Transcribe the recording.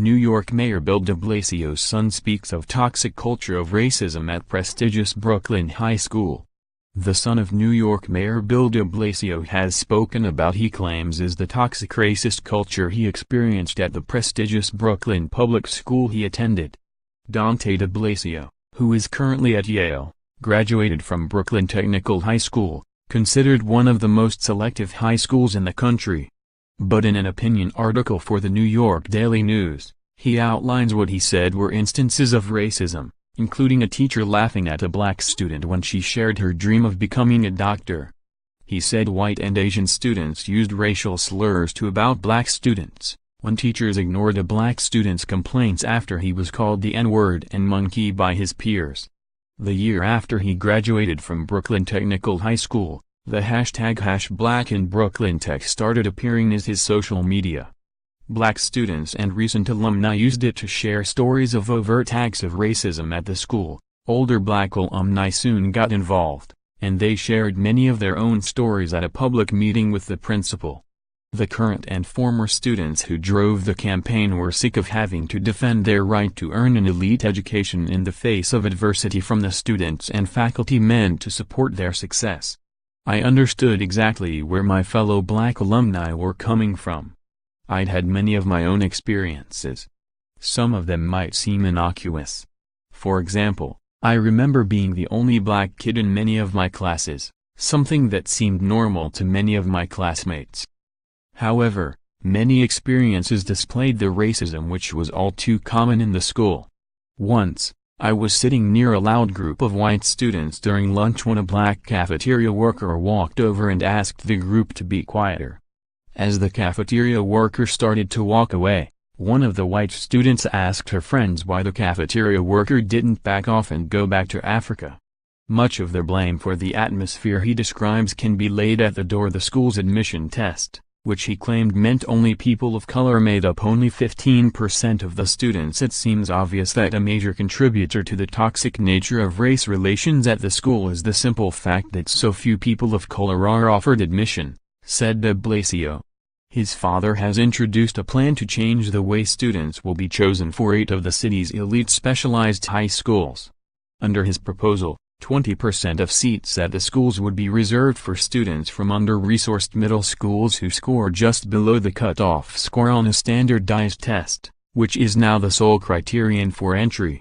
New York Mayor Bill de Blasio's son speaks of toxic culture of racism at prestigious Brooklyn High School. The son of New York Mayor Bill de Blasio has spoken about he claims is the toxic racist culture he experienced at the prestigious Brooklyn public school he attended. Dante De Blasio, who is currently at Yale, graduated from Brooklyn Technical High School, considered one of the most selective high schools in the country. But in an opinion article for the New York Daily News, he outlines what he said were instances of racism, including a teacher laughing at a black student when she shared her dream of becoming a doctor. He said white and Asian students used racial slurs to about black students, when teachers ignored a black student's complaints after he was called the N-word and monkey by his peers. The year after he graduated from Brooklyn Technical High School, the hashtag #BlackInBrooklynTech started appearing as his social media. Black students and recent alumni used it to share stories of overt acts of racism at the school. Older black alumni soon got involved, and they shared many of their own stories at a public meeting with the principal. The current and former students who drove the campaign were sick of having to defend their right to earn an elite education in the face of adversity from the students and faculty meant to support their success. I understood exactly where my fellow black alumni were coming from. I'd had many of my own experiences. Some of them might seem innocuous. For example, I remember being the only black kid in many of my classes, something that seemed normal to many of my classmates. However, many experiences displayed the racism which was all too common in the school. Once, I was sitting near a loud group of white students during lunch when a black cafeteria worker walked over and asked the group to be quieter. As the cafeteria worker started to walk away, one of the white students asked her friends why the cafeteria worker didn't back off and go back to Africa. Much of the blame for the atmosphere he describes can be laid at the door of the school's admission test, which he claimed meant only people of color made up only 15% of the students. It seems obvious that a major contributor to the toxic nature of race relations at the school is the simple fact that so few people of color are offered admission, said De Blasio. His father has introduced a plan to change the way students will be chosen for 8 of the city's elite specialized high schools. Under his proposal, 20% of seats at the schools would be reserved for students from under-resourced middle schools who score just below the cutoff score on a standardized test, which is now the sole criterion for entry.